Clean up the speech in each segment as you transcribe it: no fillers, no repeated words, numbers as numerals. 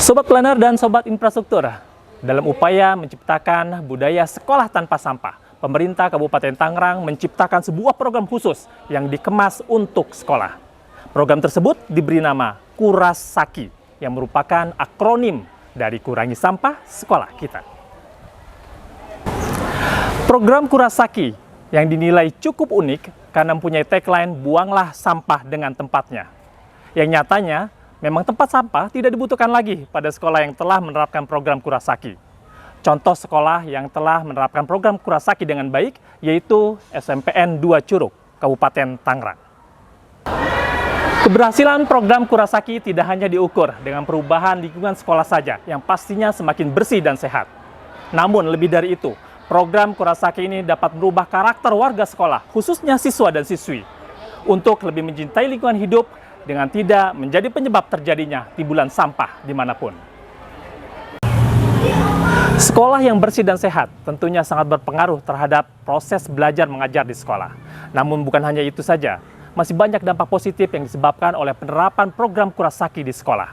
Sobat Planner dan Sobat Infrastruktur, dalam upaya menciptakan budaya sekolah tanpa sampah, pemerintah Kabupaten Tangerang menciptakan sebuah program khusus yang dikemas untuk sekolah. Program tersebut diberi nama Kurasaki, yang merupakan akronim dari Kurangi Sampah Sekolah Kita. Program Kurasaki yang dinilai cukup unik karena mempunyai tagline "Buanglah sampah dengan tempatnya", yang nyatanya memang tempat sampah tidak dibutuhkan lagi pada sekolah yang telah menerapkan program Kurasaki. Contoh sekolah yang telah menerapkan program Kurasaki dengan baik yaitu SMPN 2 Curug, Kabupaten Tangerang. Keberhasilan program Kurasaki tidak hanya diukur dengan perubahan lingkungan sekolah saja yang pastinya semakin bersih dan sehat. Namun lebih dari itu, program Kurasaki ini dapat merubah karakter warga sekolah, khususnya siswa dan siswi, untuk lebih mencintai lingkungan hidup dengan tidak menjadi penyebab terjadinya timbulan sampah dimanapun. Sekolah yang bersih dan sehat tentunya sangat berpengaruh terhadap proses belajar mengajar di sekolah. Namun bukan hanya itu saja, masih banyak dampak positif yang disebabkan oleh penerapan program Kurasaki di sekolah.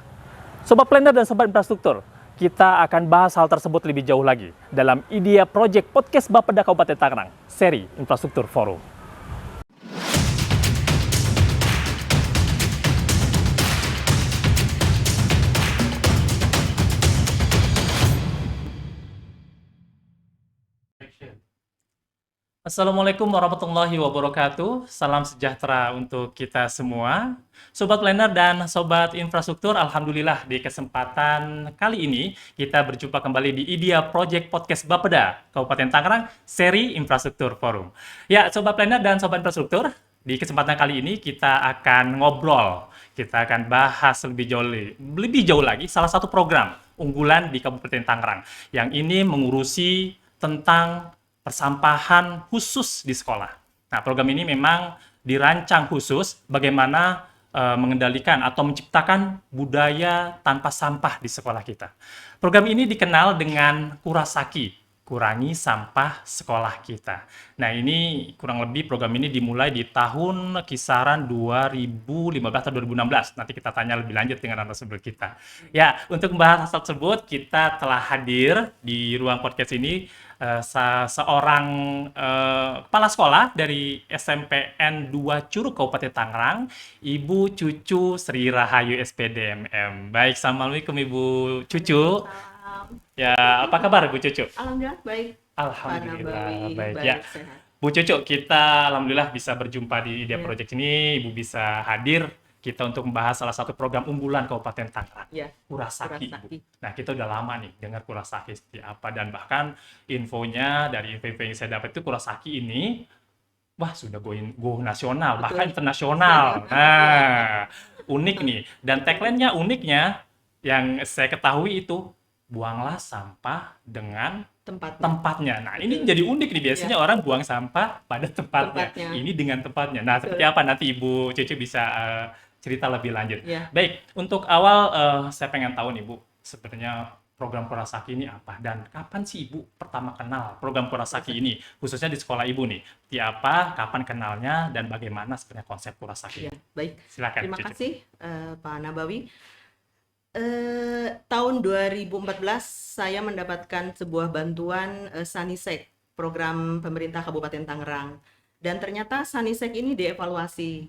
Sobat Planner dan Sobat Infrastruktur, kita akan bahas hal tersebut lebih jauh lagi dalam Idea Project Podcast Bapeda Kabupaten Tangerang, seri Infrastruktur Forum. Assalamualaikum warahmatullahi wabarakatuh. Salam sejahtera untuk kita semua. Sobat Planner dan Sobat Infrastruktur, alhamdulillah di kesempatan kali ini kita berjumpa kembali di Idea Project Podcast Bapeda Kabupaten Tangerang, seri Infrastruktur Forum. Ya, Sobat Planner dan Sobat Infrastruktur, di kesempatan kali ini kita akan ngobrol, kita akan bahas lebih jauh lagi salah satu program unggulan di Kabupaten Tangerang yang ini mengurusi tentang persampahan khusus di sekolah. Nah, program ini memang dirancang khusus bagaimana mengendalikan atau menciptakan budaya tanpa sampah di sekolah kita. Program ini dikenal dengan Kurasaki, Kurangi Sampah Sekolah Kita. Nah, ini kurang lebih program ini dimulai di tahun kisaran 2015 atau 2016. Nanti kita tanya lebih lanjut dengan narasumber kita. Ya, untuk membahas hal tersebut, kita telah hadir di ruang podcast ini seorang kepala sekolah dari SMPN 2 Curug Kabupaten Tangerang, Ibu Cucu Sri Rahayu SPDMM. Baik, assalamualaikum Ibu Cucu. Ya, apa kabar Bu Cucu? Alhamdulillah baik. Alhamdulillah baik. Baik, Ya, sehat. Bu Cucu, kita alhamdulillah bisa berjumpa di Idea Ya. Project ini. Ibu bisa hadir kita untuk membahas salah satu program unggulan Kabupaten Tangerang, Ya, Kurasaki. Kurasaki. Bu. Nah, kita udah lama nih dengar Kurasaki seperti apa, dan bahkan infonya dari info yang saya dapat itu Kurasaki ini wah sudah go nasional, Betul. bahkan internasional. Nah, unik nih. Dan tagline-nya uniknya yang saya ketahui itu buanglah sampah dengan tempatnya. Nah, ini Betul. jadi unik nih. Biasanya orang buang sampah pada tempatnya. Tempatnya. Ini dengan tempatnya. Nah, Betul. seperti apa nanti Ibu Cucu bisa cerita lebih lanjut. Ya. Baik, untuk awal saya pengen tahu nih Bu, sebenarnya program Kurasaki ini apa dan kapan sih Ibu pertama kenal program Kurasaki ini, khususnya di sekolah Ibu nih? Apa, kapan kenalnya, dan bagaimana sebenarnya konsep Kurasaki? Ya, baik. Silakan. Terima Cucu. kasih Pak Nabawi. Tahun 2014 saya mendapatkan sebuah bantuan Sanisek, program pemerintah Kabupaten Tangerang. Dan ternyata Sanisek ini dievaluasi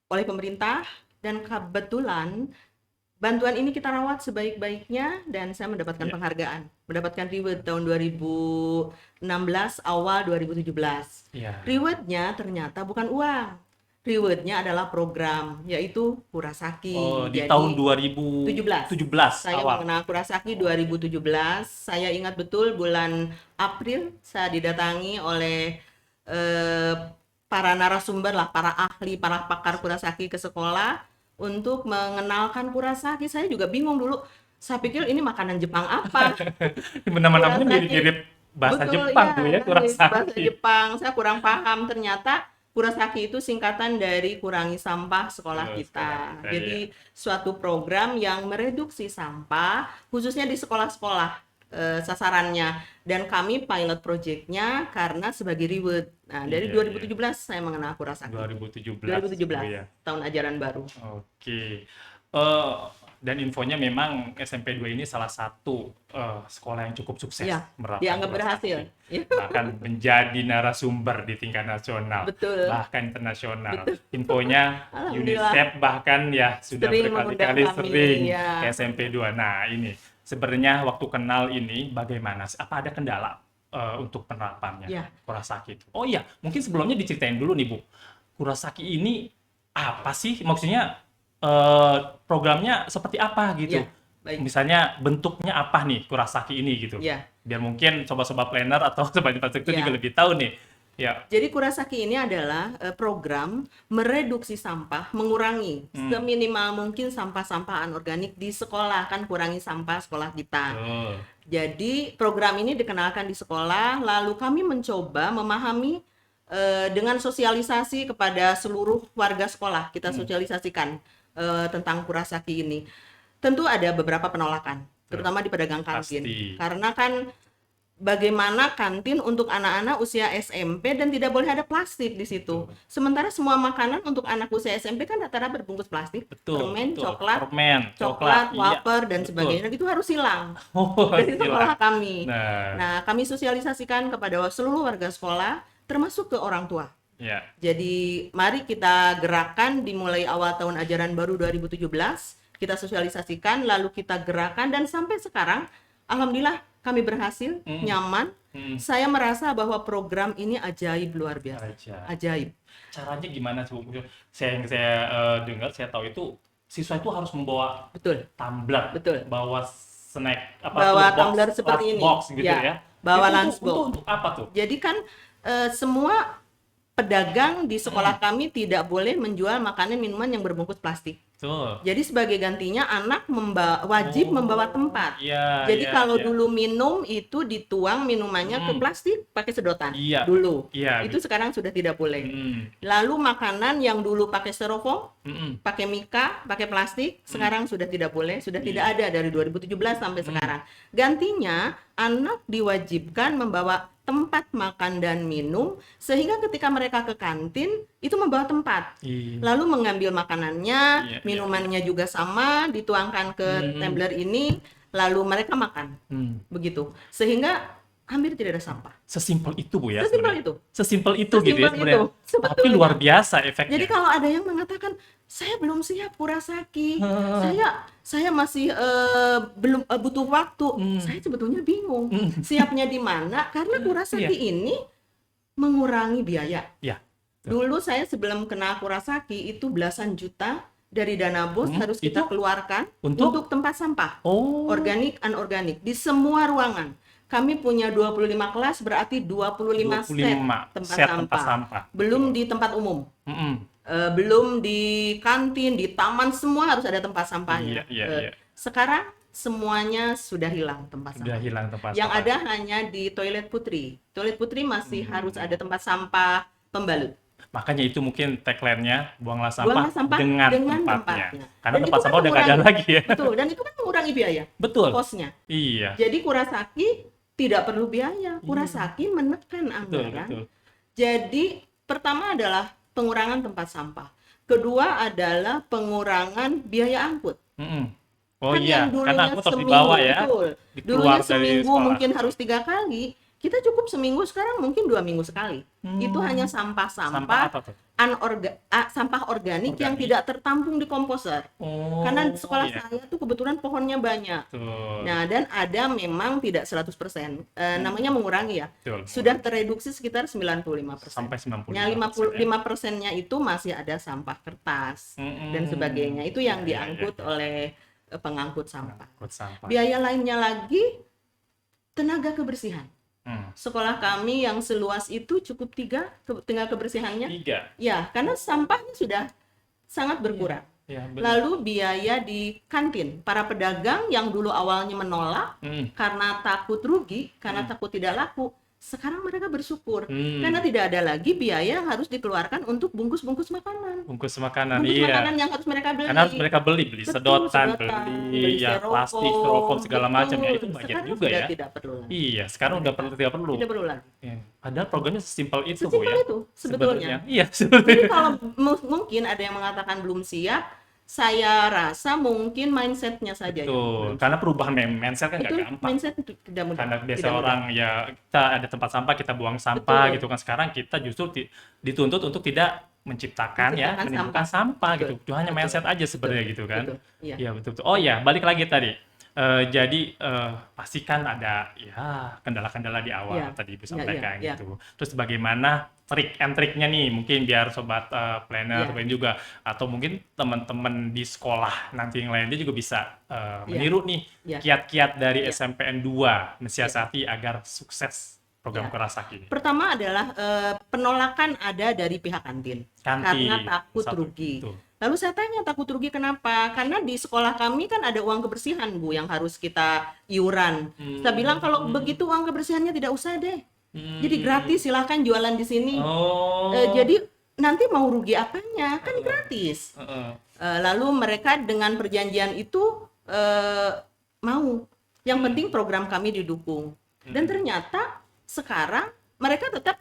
oleh pemerintah, dan kebetulan bantuan ini kita rawat sebaik-baiknya dan saya mendapatkan Ya. penghargaan, mendapatkan reward tahun 2016 awal 2017. Iya. Rewardnya ternyata bukan uang, rewardnya adalah program, yaitu Kurasaki. Oh, di Jadi, tahun 2017 saya awal. mengenal Kurasaki 2017. Saya ingat betul bulan April saya didatangi oleh para narasumber lah, para ahli, para pakar Kurasaki ke sekolah untuk mengenalkan Kurasaki. Saya juga bingung dulu. Saya pikir ini makanan Jepang apa? Nama-namanya Kurasaki. mirip-mirip bahasa Betul, Jepang ya, tuh ya, bahasa Kurasaki. Jepang. Saya kurang paham. Ternyata Kurasaki itu singkatan dari Kurangi Sampah Sekolah Oh, Kita. sekolah kita, Jadi suatu program yang mereduksi sampah, khususnya di sekolah-sekolah sasarannya. Dan kami pilot project-nya karena sebagai reward. Nah, dari Iya, 2017 saya mengenal Kurasaki. 2017. 2017, Oh, ya. tahun ajaran baru. Oke. dan infonya memang SMP 2 ini salah satu sekolah yang cukup sukses Ya, menerapkan dianggap Kurosaki. berhasil. Ya, Bahkan menjadi narasumber di tingkat nasional, betul. bahkan internasional. Infonya Alhamdulillah UNICEF bahkan ya sudah sering mengundang berkali-kali kami. sering ke Ya, SMP 2. Nah, ini sebenarnya waktu kenal ini bagaimana? Apa ada kendala untuk penerapannya ya, Kurosaki itu? Oh iya, mungkin sebelumnya diceritain dulu nih Bu. Kurosaki ini apa sih? Maksudnya programnya seperti apa gitu? ya, baik. Misalnya bentuknya apa nih Kurosaki ini gitu? Ya, Biar mungkin sobat-sobat planner atau sobat infrastruktur ya. juga lebih tahu nih. Ya. Jadi Kurosaki ini adalah program mereduksi sampah, mengurangi seminimal mungkin sampah-sampah anorganik di sekolah, kan kurangi sampah sekolah kita. Betul. Jadi program ini dikenalkan di sekolah, lalu kami mencoba memahami dengan sosialisasi kepada seluruh warga sekolah. Kita sosialisasikan tentang Kurosaki ini. Tentu ada beberapa penolakan, terutama di pedagang kantin. Pasti. Karena kan bagaimana kantin untuk anak-anak usia SMP dan tidak boleh ada plastik di situ. Betul. Sementara semua makanan untuk anak usia SMP kan rata-rata berbungkus plastik. Betul. Permen, Betul. coklat, Permen, coklat, iya. wafer dan Betul. sebagainya. Itu harus hilang Oh, dari gila. sekolah kami. Nah, Nah, kami sosialisasikan kepada seluruh warga sekolah, termasuk ke orang tua. ya. Jadi, mari kita gerakan dimulai awal tahun ajaran baru 2017, kita sosialisasikan, lalu kita gerakan, dan sampai sekarang, alhamdulillah kami berhasil, nyaman. Saya merasa bahwa program ini ajaib luar biasa. Ajaib. Caranya gimana sih Bu? Yang saya dengar, saya tahu itu siswa itu harus membawa Betul, tumbler, betul. bawa snack, Bawa tuh, tumbler seperti ini. lunchbox gitu Ya, ya. bawa Itu lunchbox. untuk apa tuh? Jadi kan semua pedagang di sekolah kami tidak boleh menjual makanan minuman yang berbungkus plastik. Tuh. Jadi sebagai gantinya anak wajib membawa tempat. Iya, Jadi iya, kalau iya. dulu minum itu dituang minumannya ke plastik pakai sedotan. Iya. Dulu. Iya. Itu sekarang sudah tidak boleh. Mm, Lalu makanan yang dulu pakai styrofoam, mm, pakai mika, pakai plastik, sekarang sudah tidak boleh, sudah tidak ada dari 2017 sampai sekarang. Gantinya anak diwajibkan membawa tempat makan dan minum, sehingga ketika mereka ke kantin itu membawa tempat, Iya. lalu mengambil makanannya, Iya, minumannya juga sama, dituangkan ke tumbler ini, lalu mereka makan, Hmm. begitu, sehingga hampir tidak ada sampah. Sesimpel itu Bu ya. Sesimpel sebenarnya. itu. Sesimpel itu gitu ya Sesimpel sebenarnya. itu, Tapi sebetulnya. luar biasa efeknya. Jadi kalau ada yang mengatakan saya belum siap Kurosaki, saya masih belum butuh waktu, saya sebetulnya bingung siapnya di mana karena Kurosaki ini mengurangi biaya. Ya. Dulu saya sebelum kenal Kurosaki itu belasan juta dari dana BOS harus kita itu keluarkan untuk? untuk tempat sampah, Oh. organik, anorganik di semua ruangan. Kami punya 25 kelas, berarti 25 set 25 tempat set sampah. tempat sampah. Belum di tempat umum. Mm-mm. Belum di kantin, di taman, semua harus ada tempat sampahnya. Iya, iya. Sekarang semuanya sudah hilang tempat Sudah sampah. hilang tempat Yang sampah. ada hanya di toilet putri. Toilet putri masih harus ada tempat sampah pembalut. Makanya itu mungkin tagline-nya buanglah sampah, Buanglah sampah dengan, dengan tempatnya. tempatnya. Karena Dan tempat itu kan sampah udah nggak ada mengurangi- lagi ya. Betul, dan itu kan mengurangi biaya, Betul. kosnya. Iya. Jadi Kurosaki tidak perlu biaya. Kurosaki menekan Betul, anggaran. betul. Jadi pertama adalah pengurangan tempat sampah. Kedua adalah pengurangan biaya angkut. Mm-mm. Oh Kan iya, yang dulunya karena aku harus seminggu, dibawa ya. betul. Dikeluar Dulunya dari seminggu sekolah. mungkin harus 3 kali. Kita cukup seminggu, sekarang mungkin 2 minggu sekali. Itu hanya Sampah sampah-sampah apa tuh? sampah organik yang Organik. tidak tertampung di komposer. Oh, Karena di sekolah iya. saya tuh kebetulan pohonnya banyak. Betul. Nah, dan ada memang tidak 100%. Namanya mengurangi ya. Betul. Sudah tereduksi sekitar 95%. Sampai 95%. Nya 55%-nya itu masih ada sampah kertas dan sebagainya. Itu yang Iya, diangkut oleh pengangkut sampah. Angkut sampah. Biaya lainnya lagi tenaga kebersihan. Hmm. Sekolah kami yang seluas itu cukup 3 tenaga kebersihannya. 3. Ya, karena sampahnya sudah sangat berkurang. Ya, betul. Lalu biaya di kantin. Para pedagang yang dulu awalnya menolak karena takut rugi, karena takut tidak laku, sekarang mereka bersyukur karena tidak ada lagi biaya yang harus dikeluarkan untuk bungkus-bungkus makanan. Bungkus makanan, Bungkus iya. makanan yang harus mereka beli. Karena harus mereka beli Betul, sedotan, beli beli ya styrofoam, plastik, styrofoam segala macam ya, itu betul. banyak Sekarang juga sudah ya. tidak perlu lagi. Iya, sekarang udah tidak perlu. Tidak perlu lagi. Ya. Padahal programnya sesimpel itu Bu Sesimpel ya. itu sebetulnya. Iya, Jadi sebetulnya. kalau mungkin ada yang mengatakan belum siap, Saya rasa mungkin mindsetnya saja yang Betul, belum karena siap. perubahan mindset kan nggak Betul, gampang. mindset itu tidak mudah, Karena biasa tidak mudah. orang ya kita ada tempat sampah kita buang sampah Betul, gitu kan. Sekarang kita justru dituntut untuk tidak menciptakan ya, menciptakan menimbulkan sampah. sampah Betul, gitu. Itu hanya betul, mindset aja betul, sebenarnya gitu kan. betul. Iya, Iya betul, betul. Oh ya, balik lagi tadi. Jadi pastikan ada ya kendala-kendala di iya, awal tadi Ibu iya, iya, sampaikan iya, gitu. Terus bagaimana trik and triknya nih mungkin biar sobat planner iya, lain juga atau mungkin teman-teman di sekolah nanti yang lainnya juga bisa iya, meniru nih iya, kiat-kiat dari iya, SMPN 2 iya, mensiasati agar sukses program iya. Kurasaki ini. Pertama adalah penolakan ada dari pihak kantin karena Kantin takut satu rugi. betul. Lalu saya tanya takut rugi kenapa? Karena di sekolah kami kan ada uang kebersihan Bu yang harus kita iuran. Saya bilang kalau Hmm, begitu uang kebersihannya tidak usah deh. Jadi hmm. gratis silahkan jualan di sini. Oh, Jadi nanti mau rugi apanya? Kan gratis. heeh. Lalu mereka dengan perjanjian itu mau. Yang penting program kami didukung. Dan Hmm. ternyata sekarang mereka tetap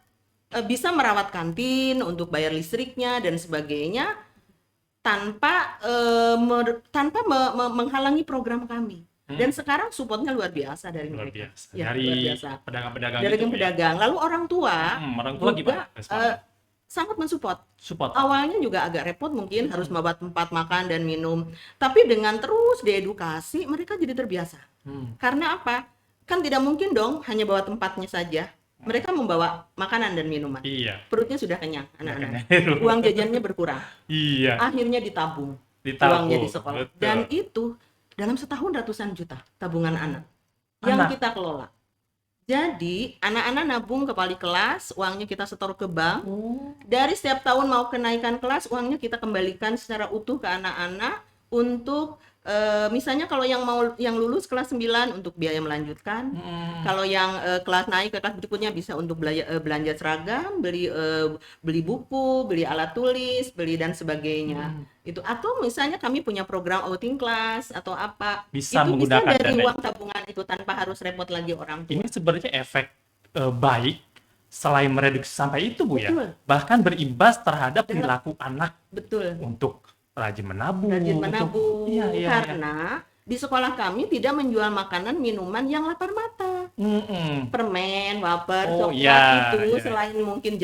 bisa merawat kantin untuk bayar listriknya dan sebagainya tanpa menghalangi program kami. Dan Hmm. sekarang supportnya luar biasa dari Luar mereka. biasa. Ya, luar Dari biasa. pedagang-pedagang Dari itu Bu ya. pedagang. Lalu orang tua Orang tua gimana juga responnya? sangat mensupport. Support. Awalnya juga agak repot mungkin harus membuat tempat makan dan minum. Tapi dengan terus diedukasi, mereka jadi terbiasa. Hmm. Karena apa? Kan tidak mungkin dong hanya bawa tempatnya saja. Mereka membawa makanan dan minuman. Iya. Perutnya sudah kenyang, Udah anak-anak. kenyang. Uang jajannya berkurang. Iya. Akhirnya ditabung uangnya di Ditabung. sekolah. Betul. Dan itu dalam setahun ratusan juta tabungan anak yang Anak. kita kelola. Jadi anak-anak nabung ke wali kelas, uangnya kita setor ke bank. Oh. Dari setiap tahun mau kenaikan kelas, uangnya kita kembalikan secara utuh ke anak-anak untuk misalnya kalau yang lulus kelas 9 untuk biaya melanjutkan. Hmm. Kalau yang kelas naik ke kelas berikutnya bisa untuk belanja seragam, beli buku, beli alat tulis, beli dan sebagainya. Hmm. Itu atau misalnya kami punya program outing class atau apa. Bisa Itu bisa menggunakan dari dana uang tabungan itu tanpa harus repot lagi orang tua. ini sebenarnya efek baik selain mereduksi sampah itu Bu ya. Betul. Bahkan berimbas terhadap Dalam- perilaku anak Betul. untuk rajin menabung. Rajin untuk- menabung Iya, iya, iya. karena di sekolah kami tidak menjual makanan minuman yang lapar mata. Mm-mm. Permen, wafer, Oh, coklat iya, itu iya. selain mungkin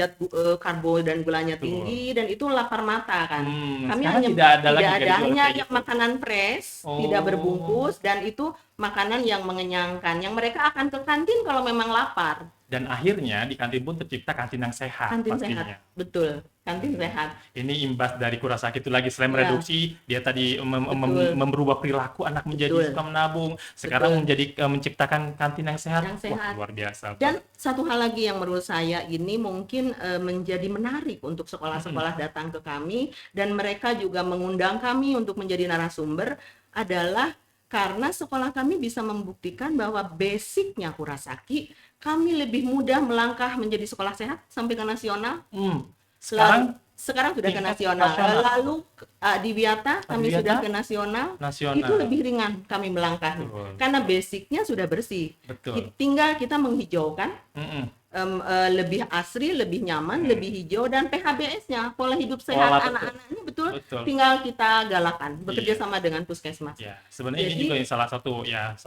karbo dan gulanya Betul. tinggi dan itu lapar mata kan. Kami Sekarang hanya tidak ada lagi tidak yang ada dijual hanya kayak yang gitu. makanan fresh, Oh. tidak berbungkus dan itu makanan yang mengenyangkan yang mereka akan ke kantin kalau memang lapar. Dan akhirnya di kantin pun tercipta kantin yang sehat Kantin pastinya. sehat. Betul, kantin sehat. Ini imbas dari Kurasaki itu lagi selain Iya. mereduksi, dia tadi Betul. merubah perilaku anak menjadi Betul. suka menabung. Sekarang Betul. menjadi menciptakan kantin yang sehat. Yang Wah, sehat. luar biasa. Dan satu hal lagi yang menurut saya ini mungkin menjadi menarik untuk sekolah-sekolah datang ke kami dan mereka juga mengundang kami untuk menjadi narasumber adalah karena sekolah kami bisa membuktikan bahwa basicnya Kurasaki kami lebih mudah melangkah menjadi sekolah sehat sampai ke nasional. Sekarang Sekarang sudah ke tingkat nasional. nasional. Lalu di Wiata kami Wiata? sudah ke nasional. nasional. Itu lebih ringan kami melangkahnya Betul. karena basicnya sudah bersih. Betul. Tinggal kita menghijaukan Mm-mm. lebih asri, lebih nyaman, lebih hijau dan PHBS-nya pola hidup Pola sehat betul. anak-anaknya betul, Betul. tinggal kita galakan bekerja Iya. sama dengan puskesmas. Ya, sebenarnya ini Jadi- juga yang salah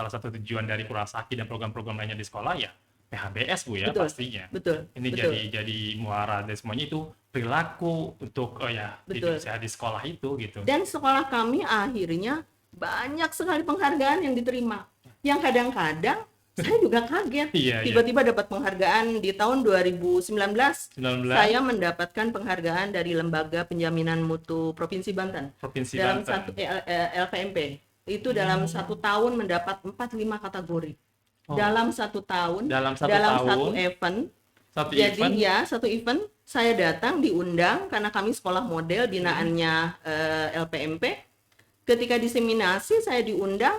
satu tujuan dari Kurasaki dan program-program lainnya di sekolah ya PHBS Bu ya Betul. pastinya. Betul. Ini betul. jadi muara dari semuanya itu perilaku untuk Betul. hidup sehat di sekolah itu gitu. Dan sekolah kami akhirnya banyak sekali penghargaan yang diterima. Yang kadang-kadang saya juga kaget. Iya, iya. Tiba-tiba dapat penghargaan di tahun 2019. 19 Saya mendapatkan penghargaan dari Lembaga Penjaminan Mutu Provinsi Banten. Provinsi Dalam Banten. satu LPMP. Itu dalam 1 tahun mendapat 4-5 kategori. Oh. Dalam 1 tahun, Dalam satu satu tahun, event. satu Jadi event. ya, satu event saya datang diundang karena kami sekolah model binaannya LPMP. Ketika diseminasi saya diundang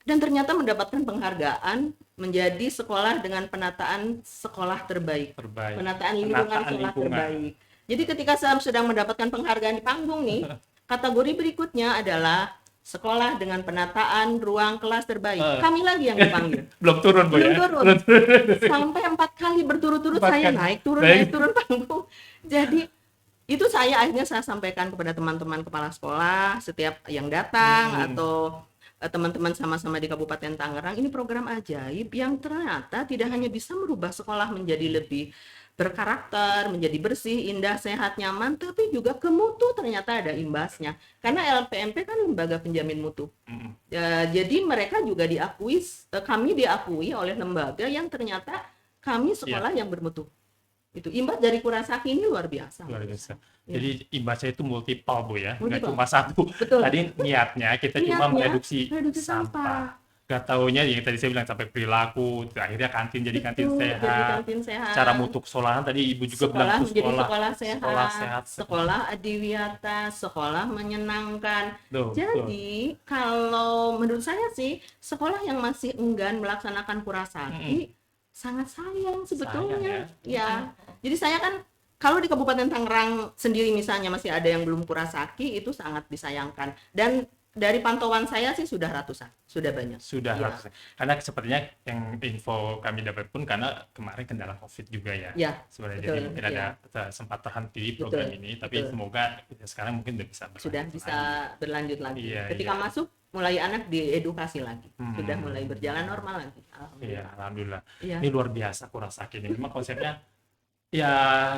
dan ternyata mendapatkan penghargaan menjadi sekolah dengan penataan sekolah terbaik. Terbaik. Penataan lingkungan Penataan sekolah lingkungan. terbaik. Jadi ketika saya sedang mendapatkan penghargaan di panggung nih, kategori berikutnya adalah sekolah dengan penataan ruang kelas terbaik. Kami lagi yang dipanggil. Belum turun Bu Belum ya. turun. Sampai 4 kali berturut-turut 4 saya kali. naik turun Naik. panggung. Jadi Itu akhirnya saya sampaikan kepada teman-teman kepala sekolah setiap yang datang atau teman-teman sama-sama di Kabupaten Tangerang, ini program ajaib yang ternyata tidak hanya bisa merubah sekolah menjadi lebih berkarakter, menjadi bersih, indah, sehat, nyaman, tapi juga ke mutu ternyata ada imbasnya. Karena LPMP kan lembaga penjamin mutu. Jadi mereka juga kami diakui oleh lembaga yang ternyata kami sekolah yang bermutu. Itu imbas dari Kurasaki ini luar biasa. Luar biasa. Ya. Jadi imbasnya itu multiple, Bu ya. Nggak Multiple. cuma satu. Betul. Tadi niatnya kita cuma mereduksi reduksi sampah. Gak taunya yang tadi saya bilang sampai perilaku, akhirnya kantin jadi kantin Betul, sehat. jadi kantin sehat. Cara mutu sekolahan tadi Ibu juga bilang Sekolah tuh menjadi sekolah sehat, sekolah sehat. sekolah adiwiyata, sekolah menyenangkan. Tuh, Jadi kalau menurut saya sih sekolah yang masih enggan melaksanakan Kurasaki sangat sayang sebetulnya. Sayang, ya. Jadi saya kan kalau di Kabupaten Tangerang sendiri misalnya masih ada yang belum Kurasaki, itu sangat disayangkan. Dan dari pantauan saya sih sudah ratusan, sudah banyak. Sudah Ya. harusnya. Karena sepertinya yang info kami dapat pun karena kemarin kendala COVID juga ya. Ya, Sebenarnya betul, jadi mungkin ada sempat terhenti program ini, tapi betul. semoga sekarang mungkin udah bisa Sudah berlanjut bisa lagi. berlanjut lagi. Iya, Ketika iya. masuk, mulai anak diedukasi lagi, sudah mulai berjalan normal lagi. Iya, alhamdulillah. Iya. Ini luar biasa Kurasaki ini. Memang konsepnya ya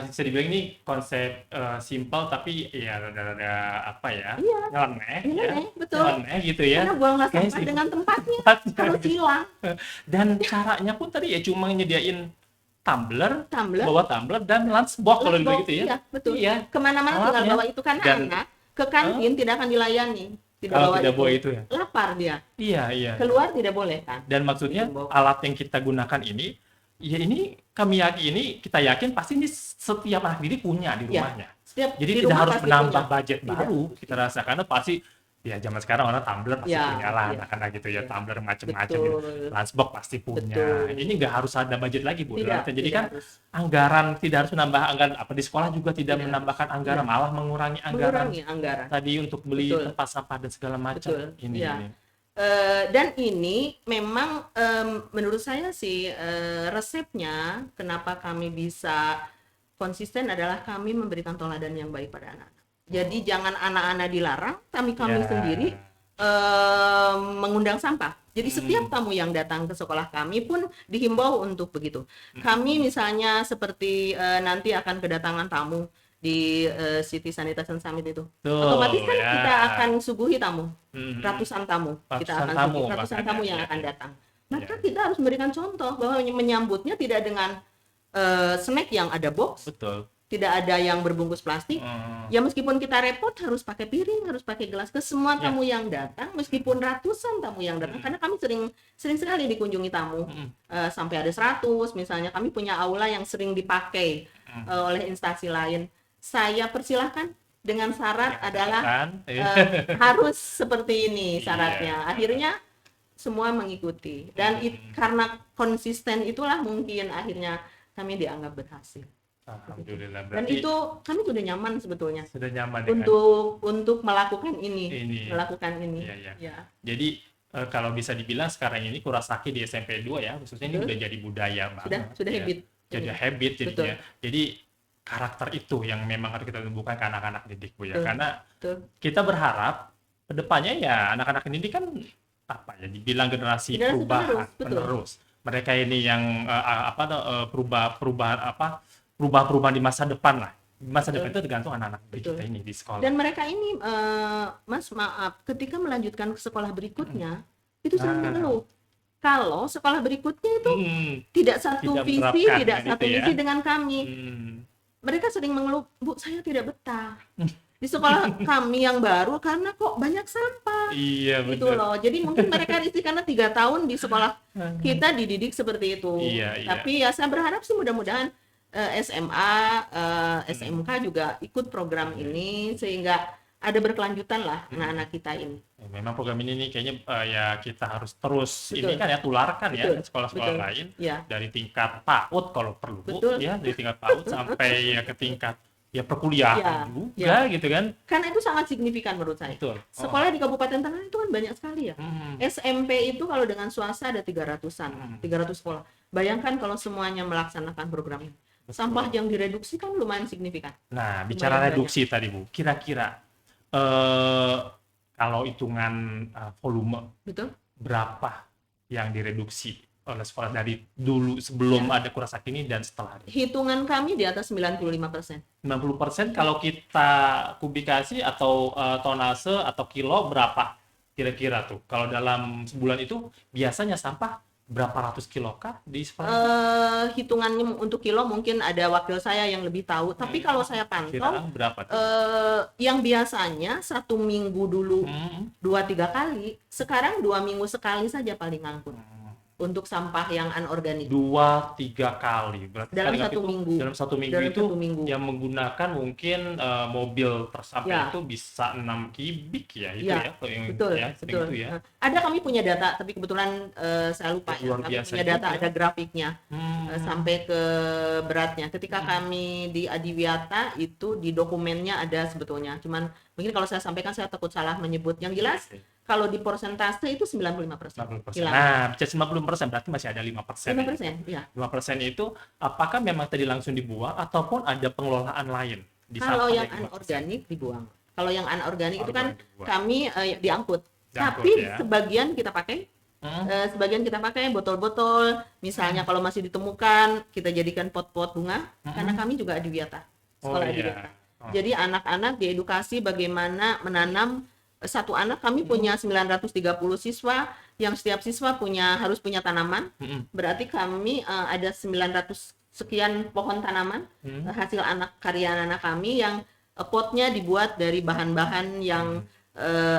bisa dibilang ini konsep simpel tapi ya rada-rada apa ya? Iya. Nyeleneh ya. Nyeleneh, betul. Nyeleneh gitu ya. Karena buanglah Guys, sampah itu dengan tempatnya tempatnya harus gitu. hilang. Dan caranya pun tadi ya cuma nyediain tumbler, Tumbler, bawa tumbler dan lunchbox kalau lunchbox, begitu ya. iya, betul. Iya. Kemana-mana tinggal Alatnya. bawa itu karena Dan- anak ke kantin tidak akan dilayani. Kalau tidak bawa itu ya. Lapar dia. Iya, iya. Keluar tidak boleh kan. Dan maksudnya Itu bawa. alat yang kita gunakan ini, ya ini kami yakini, kita yakin pasti ini setiap anak didik punya di Ya, rumahnya. Setiap Jadi di tidak rumah harus pasti menambah punya. budget Tidak. baru kita rasa karena pasti ya zaman sekarang orang tumbler pasti Ya, punya lah ya. anak-anak gitu ya, Ya. tumbler macam-macam Betul. gitu. Lunchbox pasti punya. Betul. Ini nggak harus ada budget lagi Bu. Tidak, Jadi tidak kan harus. anggaran tidak harus menambah anggaran apa di sekolah juga tidak Tidak. menambahkan anggaran Tidak. malah mengurangi anggaran Mengurangi anggaran. tadi untuk beli Betul. tempat sampah dan segala macam. Betul. Ini, Ya. ini. Dan ini memang menurut saya sih resepnya kenapa kami bisa konsisten adalah kami memberikan teladan yang baik pada anak-anak. Jadi jangan anak-anak dilarang, kami Ya. sendiri mengundang sampah. Jadi setiap tamu yang datang ke sekolah kami pun dihimbau untuk begitu. Kami misalnya seperti nanti akan kedatangan tamu di City Sanitation Summit itu. Tuh, Otomatis kan ya. kita akan suguhi tamu, Hmm. ratusan tamu. Kita Ratusan akan tamu suguhi ratusan bahkan tamu ya, yang ya, akan ya. datang. Maka Ya. kita harus memberikan contoh bahwa menyambutnya tidak dengan snack yang ada box, Betul. tidak ada yang berbungkus plastik. Hmm. Ya meskipun kita repot harus pakai piring, harus pakai gelas ke semua Ya. tamu yang datang, meskipun ratusan tamu yang datang, karena kami sering sekali dikunjungi tamu. Sampai ada 100 misalnya. Kami punya aula yang sering dipakai oleh instansi lain. Saya persilahkan dengan syarat adalah Kan? harus seperti ini syaratnya. Iya. Akhirnya semua mengikuti. Dan karena konsisten itulah mungkin akhirnya kami dianggap berhasil. Alhamdulillah. Dan Berarti itu kami sudah nyaman sebetulnya sudah nyaman dengan untuk melakukan ini, Ini. melakukan ini. Iya, iya. Ya. Jadi kalau bisa dibilang sekarang ini Kurasaki di SMP 2 ya, khususnya ini Betul. udah jadi budaya banget. Sudah ya. habit. Jadi Ini. habit Betul. jadinya. Jadi karakter itu yang memang harus kita tumbuhkan ke anak-anak didik Bu ya. Betul. Karena Betul. kita berharap kedepannya ya anak-anak ini kan apa ya dibilang generasi Generasi perubahan penerus, betul. penerus. Mereka ini yang perubahan di masa depan lah. Di masa Betul. depan itu tergantung anak-anak didik Betul. kita ini di sekolah. Dan mereka ini, Mas, maaf, ketika melanjutkan ke sekolah berikutnya, itu sering Nah. mengeluh. Kalau sekolah berikutnya itu Hmm, tidak satu Tidak visi, menerapkan tidak dengan satu itu ya. misi dengan kami. hmm. Mereka sering mengeluh, Bu, saya tidak betah di sekolah kami yang baru karena kok banyak sampah. Iya Gitu betul. loh. Jadi mungkin mereka risih karena 3 tahun di sekolah kita dididik seperti itu. Iya, iya. Tapi ya saya berharap sih mudah-mudahan SMA, SMK juga ikut program ini sehingga ada berkelanjutan lah anak-anak kita ini. Ya, memang program ini nih kayaknya ya kita harus terus Betul. ini kan ya tularkan ya Betul. ke sekolah-sekolah Betul. lain Ya, dari tingkat PAUD kalau perlu Betul. ya dari tingkat PAUD sampai ya ke tingkat ya perkuliahan Ya, juga gitu kan. karena itu sangat signifikan menurut saya. Betul. Sekolah di Kabupaten Tangerang itu kan banyak sekali ya. Hmm. SMP itu kalau dengan swasta ada 300-an, 300 sekolah. Bayangkan kalau semuanya melaksanakan program ini. sampah betul. yang direduksi kan lumayan signifikan, Nah, bicara lumayan banyak. reduksi tadi Bu, kira-kira eh, kalau hitungan volume Betul? berapa yang direduksi oleh sekolah dari dulu sebelum Ya, ada Kurasaki ini dan setelah ada? hitungan kami di atas 95%. 90% kalau kita kubikasi atau tonase atau kilo berapa kira-kira tuh? Kalau dalam sebulan itu biasanya sampah berapa ratus kilo kah di sekolah itu? Hitungannya untuk kilo mungkin ada wakil saya yang lebih tahu, tapi kalau saya pantau, Kiraan berapa tuh? yang biasanya 1 minggu dulu Hmm. 2-3 kali, sekarang 2 minggu sekali saja paling ngangkut untuk sampah yang anorganik 2-3 kali. Berarti dalam paling nggak satu itu minggu. dalam 1 minggu Dalam itu 1 minggu, yang menggunakan mungkin mobil tersampai ya. itu bisa 6 kubik ya itu Iya, ya kalau yang betul, ya sering betul. itu ya. Nah, ada kami punya data, tapi kebetulan saya lupa ya. Luar Kami biasa punya data, juga. ada grafiknya Hmm. sampai ke beratnya. Ketika kami di Adiwiyata itu di dokumennya ada sebetulnya. Cuman mungkin kalau saya sampaikan saya takut salah menyebut. Yang jelas Oke. kalau di persentase itu 95% 90%. hilang. Nah, bisa 90% berarti masih ada 5%. 5%, iya. 5% itu apakah memang tadi langsung dibuang ataupun ada pengelolaan lain di Kalau sampah yang yang 5%? anorganik dibuang. Kalau yang anorganik itu kan Organik dibuang. kami diangkut. Diangkut, Tapi ya. sebagian kita pakai. Hmm. Sebagian kita pakai botol-botol, misalnya kalau masih ditemukan kita jadikan pot-pot bunga, karena kami juga adiwiyata, Oh sekolah iya. adiwiyata. Oh. Jadi anak-anak diedukasi bagaimana menanam. Satu anak kami punya 930 siswa, yang setiap siswa harus punya tanaman. Mm-mm. Berarti kami ada 900 sekian pohon tanaman, hasil karya anak kami yang potnya dibuat dari bahan-bahan yang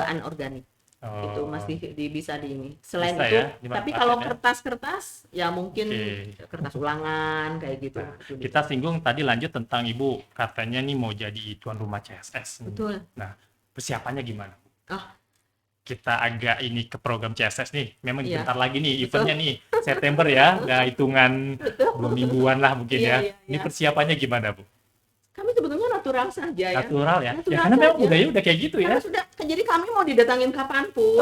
anorganik. Itu Oh, masih bisa di ini. Selain bisa itu, ya tapi kalau dimanfaatkan ya. kertas-kertas ya mungkin Oke. kertas ulangan kayak gitu. Nah, Itu bisa. kita singgung tadi lanjut tentang Ibu katanya nih mau jadi tuan rumah CSS nih. Betul. Nah, persiapannya gimana? Oh, Kita agak ini ke program CSS nih. Memang iya. bentar lagi nih Betul. eventnya nih September ya. Udah hitungan 2 mingguan lah mungkin Iya, ya. iya, Ini iya. persiapannya gimana Bu? Kami sebetulnya natural saja ya. Natural ya? Ya Natural karena memang saja. budaya udah kayak gitu ya. Karena sudah, jadi kami mau didatangin kapanpun,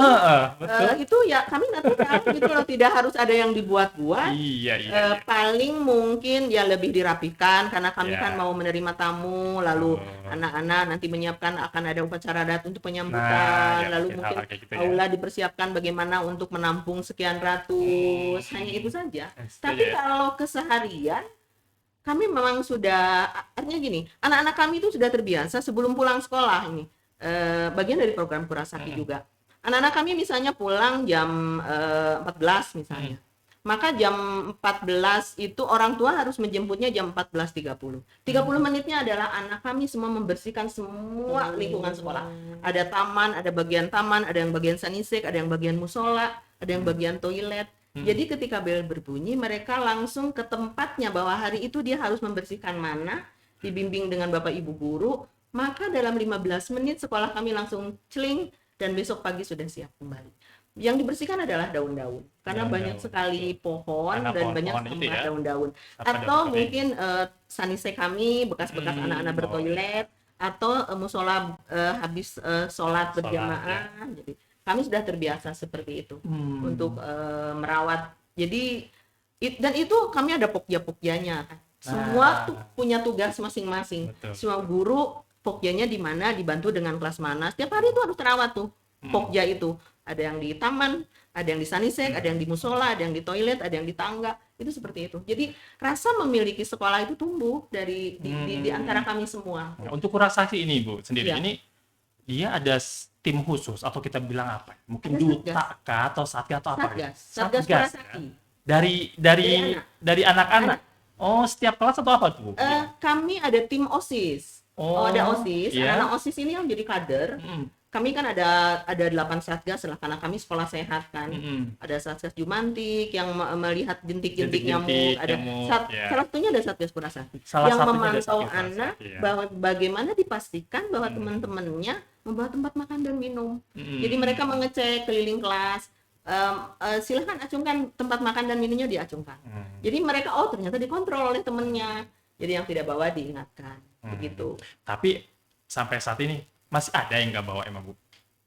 Betul. itu ya kami natural gitu loh, tidak harus ada yang dibuat-buat. Iya, iya, iya. Paling mungkin ya lebih dirapikan karena kami Ya. kan mau menerima tamu, lalu Oh. anak-anak nanti menyiapkan akan ada upacara adat untuk penyambutan, Nah, ya, lalu mungkin mungkin hal-hal kayak gitu ya. aula dipersiapkan bagaimana untuk menampung sekian ratus, hanya itu saja. Itu Tapi ya. kalau keseharian kami memang sudah, artinya gini, anak-anak kami itu sudah terbiasa sebelum pulang sekolah ini, bagian dari program Kurasaki juga. Anak-anak kami misalnya pulang jam 14 misalnya. Maka jam 14 itu orang tua harus menjemputnya jam 14.30. 30 menitnya adalah anak kami semua membersihkan semua lingkungan sekolah. Ada taman, ada yang bagian sanisek, ada yang bagian musola, ada yang bagian toilet. Jadi ketika bel berbunyi, mereka langsung ke tempatnya bahwa hari itu dia harus membersihkan mana, dibimbing dengan Bapak Ibu guru, maka dalam 15 menit sekolah kami langsung celing dan besok pagi sudah siap kembali. Yang dibersihkan adalah daun-daun, karena banyak Daun-daun, sekali pohon Karena dan banyak pohon-pohon itu sampah ya. daun-daun. Apa Atau daun kering. mungkin sanisek kami, bekas-bekas anak-anak bertoilet, atau musola habis sholat berjamaah. Jadi kami sudah terbiasa seperti itu untuk merawat. Jadi dan itu kami ada pokja-pokjanya kan. Semua tuh punya tugas masing-masing. Betul. Semua guru pokjanya di mana, dibantu dengan kelas mana. Setiap hari itu harus terawat tuh pokja itu. Ada yang di taman, ada yang di sanisek, ada yang di musola, ada yang di toilet, ada yang di tangga. Itu seperti itu. Jadi rasa memiliki sekolah itu tumbuh dari di antara kami semua. Nah, untuk Kurasaki ini Bu sendiri, Iya. ini dia ada tim khusus atau kita bilang apa? Mungkin Ada duta kah atau satgas atau apa? Satgas, Satgas ya? Kurasaki. Dari anak-anak. Oh, setiap kelas atau apa tuh Bu? Kami ada tim OSIS. Oh, Ada OSIS. iya. Anak OSIS ini yang jadi kader. Kami kan ada 8 satgas lah, karena kami sekolah sehat kan. Ada satgas Jumantik yang melihat jentik-jentik Jentik-jentik nyamuk, ada nyamuk, ya. salah satunya ada satgas Kurasaki Salah yang satunya ada memantau Satgas anak Kurasaki, ya. bahwa bagaimana dipastikan bahwa teman-temannya membawa tempat makan dan minum. Jadi mereka mengecek keliling kelas, silahkan acungkan tempat makan dan minumnya, diacungkan. Jadi mereka ternyata dikontrol oleh temennya. Jadi yang tidak bawa diingatkan, begitu. Tapi sampai saat ini masih ada yang nggak bawa emang Bu?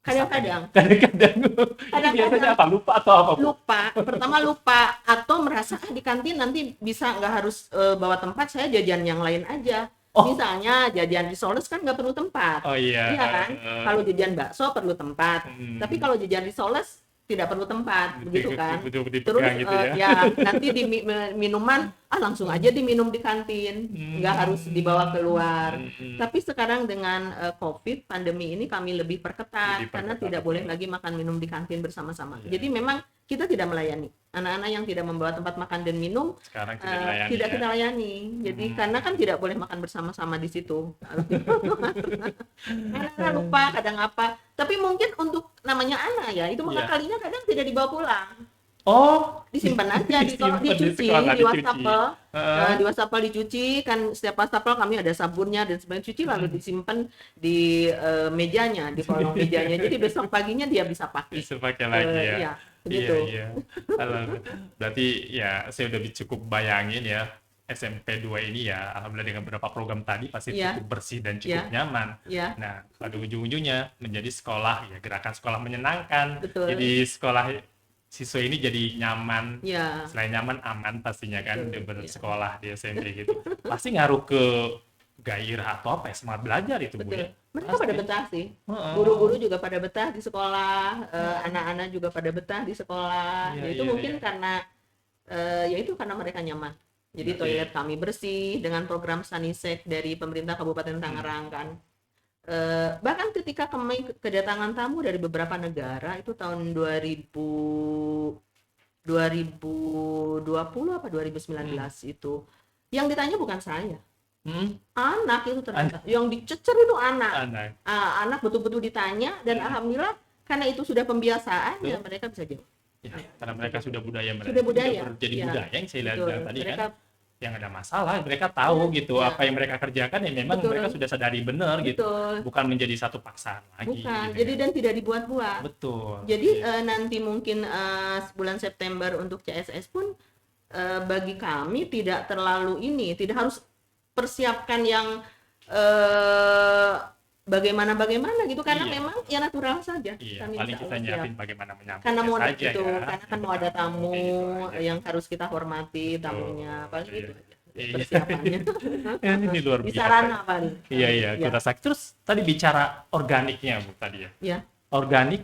Kadang-kadang, Kadang-kadang. Itu biasanya kadang-kadang apa? Lupa atau apa, Bu? lupa, pertama lupa atau merasa di kantin nanti bisa nggak harus bawa tempat, saya jajan yang lain aja. Oh, Misalnya jajan risoles kan nggak perlu tempat, oh iya. iya kan? Kalau jajan bakso perlu tempat, tapi Hmm, kalau jajan risoles tidak perlu tempat, begitu kan? betul-betul Terus dipegang gitu ya. ya nanti di minuman langsung aja diminum di kantin, nggak harus dibawa keluar. Hmm, Tapi sekarang dengan COVID pandemi ini kami lebih perketat karena diperketat tidak boleh betul. lagi makan minum di kantin bersama-sama. Iya, Jadi memang kita tidak melayani anak-anak yang tidak membawa tempat makan dan minum, sekarang tidak dilayani tidak ya. kita layani. Jadi karena kan tidak boleh makan bersama-sama di situ. Anak-anak lupa kadang apa. Tapi mungkin untuk namanya anak ya, itu Iya. mengakalinya kadang tidak dibawa pulang, Oh, disimpan aja disimpan di dicuci sekolah, di dicuci. wastafel. Heeh. Di wastafel dicuci kan, setiap wastafel kami ada sabunnya dan sebagainya, cuci lalu disimpan di mejanya, di kolong mejanya, jadi besok paginya dia bisa pakai. Bisa pakai lagi ya. Iya Iya, begitu. iya. Alah, berarti ya saya udah cukup bayangin ya SMP 2 ini ya, alhamdulillah dengan beberapa program tadi pasti Iya, cukup bersih dan cukup iya, nyaman. iya, Nah, pada ujung-ujungnya menjadi sekolah ya, gerakan sekolah menyenangkan. betul. Jadi sekolah siswa ini jadi nyaman, Iya, selain nyaman aman pastinya kan betul. dia Iya, bersekolah di SMP gitu. Pasti ngaruh ke gairah atau apa ya, semangat belajar itu Bu ya. betul. Mereka pada Pasti. betah sih. Heeh. Guru-guru juga pada betah di sekolah, anak-anak juga pada betah di sekolah. Iya, Ya itu iya, iya. mungkin karena ya itu karena mereka nyaman. Jadi Berarti toilet kami bersih dengan program Sanisek dari pemerintah Kabupaten Tangerang kan. Bahkan ketika kami kedatangan tamu dari beberapa negara itu tahun 2020 apa hmm. 2019 itu, yang ditanya bukan saya, Hmm, anak itu anak, ternyata yang dicecer itu anak. anak. Anak betul-betul ditanya dan alhamdulillah karena itu sudah pembiasaan ya Betul. mereka bisa jawab. Ya, karena mereka sudah budaya Sudah mereka budaya, jadi ya budaya yang saya lihat betul. bilang tadi kan, Mereka yang ada masalah mereka tahu gitu ya, apa yang mereka kerjakan ya memang betul, mereka sudah sadari benar gitu, betul. bukan menjadi satu paksaan lagi Bukan. gitu Jadi ya. dan tidak dibuat-buat. Betul. Jadi Iya. nanti mungkin bulan September untuk CSS pun bagi kami tidak terlalu ini, tidak harus persiapkan yang eh, bagaimana gitu karena Iya. memang ya natural saja. Iya, Kami paling insya kita Allah siap. nyiapin bagaimana Karena menyambutnya mau saja itu, ya, karena kan yang mau ada tamu tamu kayak gitu aja. yang harus kita hormati tamunya, Betul. paling Iya. itu aja Iya. persiapannya. Ini luar Di biasa. sarana paling. Iya, iya, Ya, kota sakit. Terus tadi bicara organiknya Bu tadi ya. ya, Organik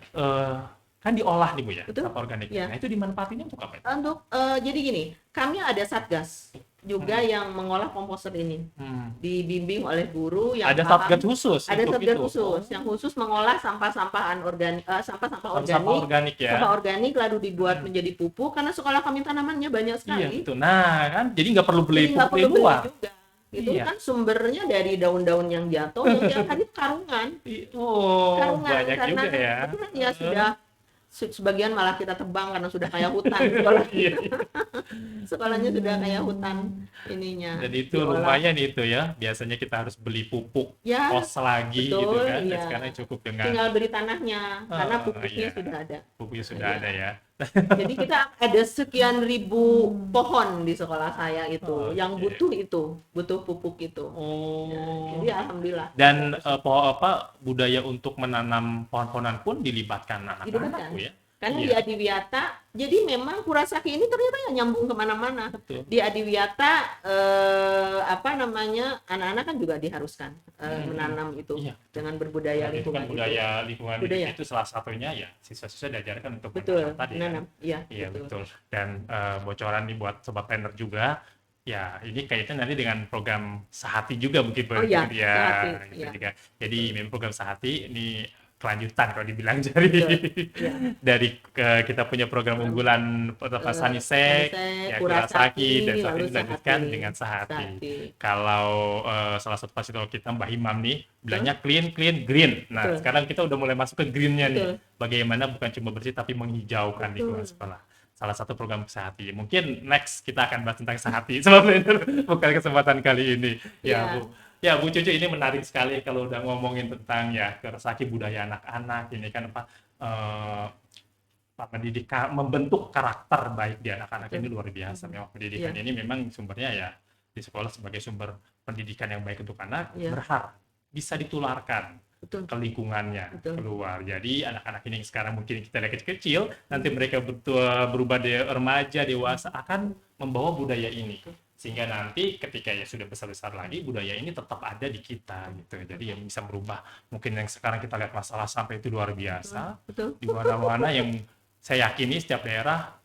kan diolah nih Bu ya, betul. sampah organiknya. Ya. Nah, itu dimanfaatinnya untuk apa itu? Untuk jadi gini, kami ada satgas juga yang mengolah komposter ini, Hmm. dibimbing oleh guru yang Ada paham. satgas khusus Ada untuk satgas itu. khusus yang khusus mengolah sampah-sampahan organik, sampah-sampah Sampah organik ya. sampah organik lalu dibuat menjadi pupuk karena sekolah kami tanamannya banyak Iya, sekali. betul. Nah, kan jadi nggak perlu beli Jadi nggak pupuk di perlu beli luar. juga. Itu Iya. kan sumbernya dari daun-daun yang jatuh yang tiap hari karungan. Oh, Karungan banyak karena juga ya. betul ya sudah sebagian malah kita tebang karena sudah kayak hutan sekolah. Iya. Sekolahnya sudah kayak hutan ininya. Dan itu diolah. lumayan itu ya. Biasanya kita harus beli pupuk Ya, kos lagi gitu betul, kan. Dan iya. sekarang cukup dengan Tinggal beli tanahnya karena pupuknya iya. sudah ada. pupuknya sudah Iya. ada ya. Jadi kita ada sekian ribu pohon di sekolah saya itu yang Oke. butuh pupuk itu. Oh. Jadi alhamdulillah. Dan budaya untuk menanam pohon-pohonan pun dilibatkan Dilibatkan. anak-anak Bu ya. Karena Iya. di Adiwiyata, jadi memang Kurasaki ini ternyata yang nyambung kemana-mana. Betul. Di Adiwiyata, anak-anak kan juga diharuskan menanam itu Iya. dengan berbudaya Dan itu kan lingkungan itu. budaya lingkungan Budaya. itu salah satunya ya siswa-siswa diajarkan untuk Betul, menanam tadi kan. menanam. Iya, Iya betul. Dan bocoran nih buat sobat planner juga. Ya ini kaitan nanti dengan program Sehati juga mungkin Oh iya, ya, Sehati, gitu iya. juga. Jadi memang program Sehati ini kelanjutan kalau dibilang dari Iya. dari kita punya program unggulan Sanisek, ya Kurasaki dan saat ini dilanjutkan dengan Sehati. Kalau salah satu fasilitator kita Mbak Himam nih bilangnya clean clean green. Nah Betul. sekarang kita udah mulai masuk ke greennya nih. Betul. Bagaimana bukan cuma bersih tapi menghijaukan lingkungan sekolah. Salah satu program Sehati. Mungkin next kita akan bahas tentang Sehati. Sebab bukan kesempatan kali ini. Ya, Iya. Bu. Ya Bu Cucu, ini menarik sekali kalau udah ngomongin tentang ya Kurasaki budaya anak-anak ini kan pendidikan membentuk karakter baik di anak-anak ini luar biasa. Memang pendidikan ini memang sumbernya ya di sekolah sebagai sumber pendidikan yang baik untuk anak, berharap bisa ditularkan betul, ke lingkungannya betul. keluar. Jadi anak-anak ini yang sekarang mungkin kita lihat kecil-kecil, nanti mereka berubah remaja, dewasa akan membawa budaya ini. Sehingga nanti ketika ya sudah besar-besar lagi, budaya ini tetap ada di kita gitu. Jadi yang bisa merubah mungkin yang sekarang kita lihat masalah sampah itu luar biasa. Betul. Di mana-mana yang saya yakini setiap daerah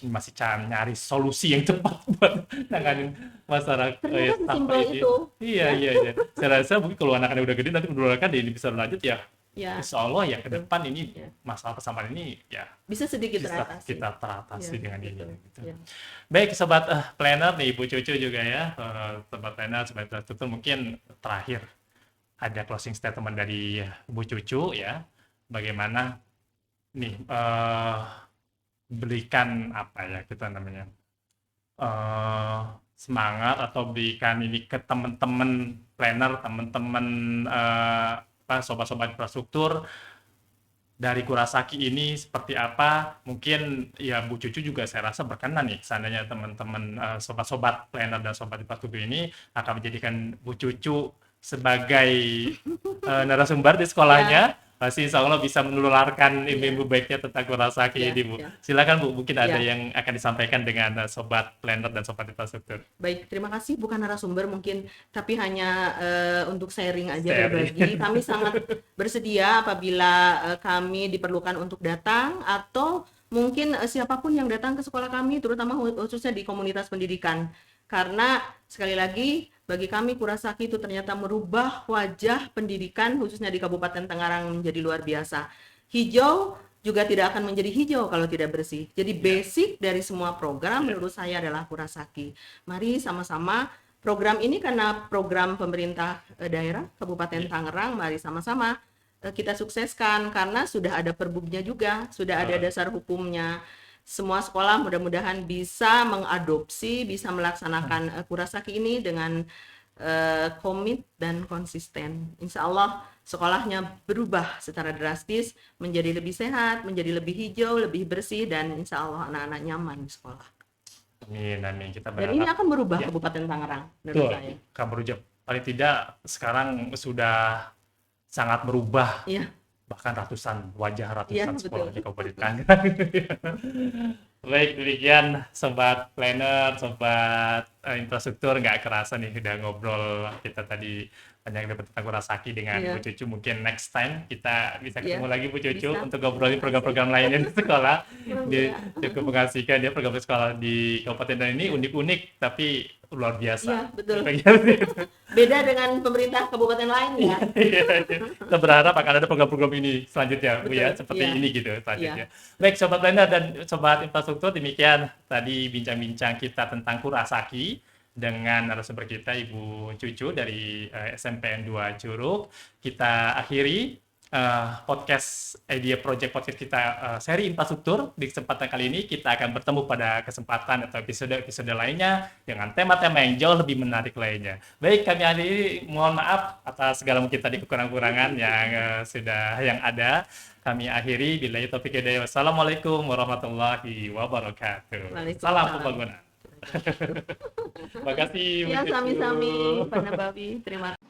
masih nyari solusi yang cepat buat nanganin masalah Ternyata sampah sesimpel ini. itu. Iya, iya, iya. Saya rasa mungkin kalau anak-anak udah gede nanti menularkan dia ini bisa lanjut ya. Ya, Insya Allah ya ke betul. depan ini Ya. masalah persampahan ini ya Bisa sedikit bisa teratasi. kita teratasi Ya, dengan ini. betul. Gitu. Ya. Baik sobat planner nih Ibu Cucu juga ya, sobat planner, sobat infrastruktur, mungkin terakhir ada closing statement dari Bu Cucu ya, bagaimana nih berikan apa ya kita namanya semangat atau berikan ini ke teman-teman planner, teman-teman sobat-sobat infrastruktur dari Kurasaki ini seperti apa. Mungkin ya Bu Cucu juga saya rasa berkenan nih seandainya teman-teman sobat-sobat planner dan sobat infrastruktur ini akan menjadikan Bu Cucu sebagai narasumber di sekolahnya. Pasti insya Allah bisa menularkan ilmu baiknya tentang Kurasaki ini, Bu. Silakan Bu, mungkin ada yang akan disampaikan dengan sobat planner dan sobat infrastruktur. Baik, terima kasih. Bukan narasumber mungkin, tapi hanya untuk sharing aja, berbagi. Kami sangat bersedia apabila kami diperlukan untuk datang, atau mungkin siapapun yang datang ke sekolah kami, terutama khususnya di komunitas pendidikan. Karena sekali lagi, bagi kami Kurasaki itu ternyata merubah wajah pendidikan khususnya di Kabupaten Tangerang menjadi luar biasa. Hijau juga tidak akan menjadi hijau kalau tidak bersih. Jadi basic dari semua program menurut saya adalah Kurasaki. Mari sama-sama, program ini karena program pemerintah daerah Kabupaten Tangerang, mari sama-sama kita sukseskan karena sudah ada perbubnya juga, sudah ada dasar hukumnya. Semua sekolah mudah-mudahan bisa mengadopsi, bisa melaksanakan Kurasaki ini dengan komit dan konsisten. Insya Allah sekolahnya berubah secara drastis, menjadi lebih sehat, menjadi lebih hijau, lebih bersih, dan insya Allah anak-anak nyaman di sekolah. Amin, amin. Kita berharap. Dan ini akan merubah Kabupaten Tangerang, menurut saya. Akan berubah. Paling tidak sekarang sudah sangat berubah. Iya. Bahkan ratusan sekolah di Kabupaten Tangerang. Baik, demikian sobat planner, sobat infrastruktur, nggak kerasa nih udah ngobrol kita tadi banyak dapat tentang Kurasaki dengan Bu Cucu. Mungkin next time kita bisa ketemu lagi Bu Cucu untuk ngobrolin program-program lainnya di sekolah. Cukup mengasihkan dia program sekolah di Kabupaten ini unik-unik tapi luar biasa. Iya, betul. Beda dengan pemerintah kabupaten lain ya. Kita berharap akan ada program-program ini selanjutnya, Bu ya, seperti ini gitu selanjutnya. Baik, sobat planner dan sobat infrastruktur, demikian tadi bincang-bincang kita tentang Kurasaki dengan narasumber kita Ibu Cucu dari SMPN 2 Curug. Kita akhiri podcast Idea Project podcast kita seri infrastruktur. Di kesempatan kali ini kita akan bertemu pada kesempatan atau episode lainnya dengan tema-tema yang jauh lebih menarik lainnya. Baik, kami akhiri, mohon maaf atas segala mungkin tadi kekurangan-kekurangan yang ada. Kami akhiri, billahi taufiq hidayah. Wassalamualaikum warahmatullahi wabarakatuh. Salam pembangunan. Terima kasih. Ya, sami-sami, Pak Nabawi. Terima kasih.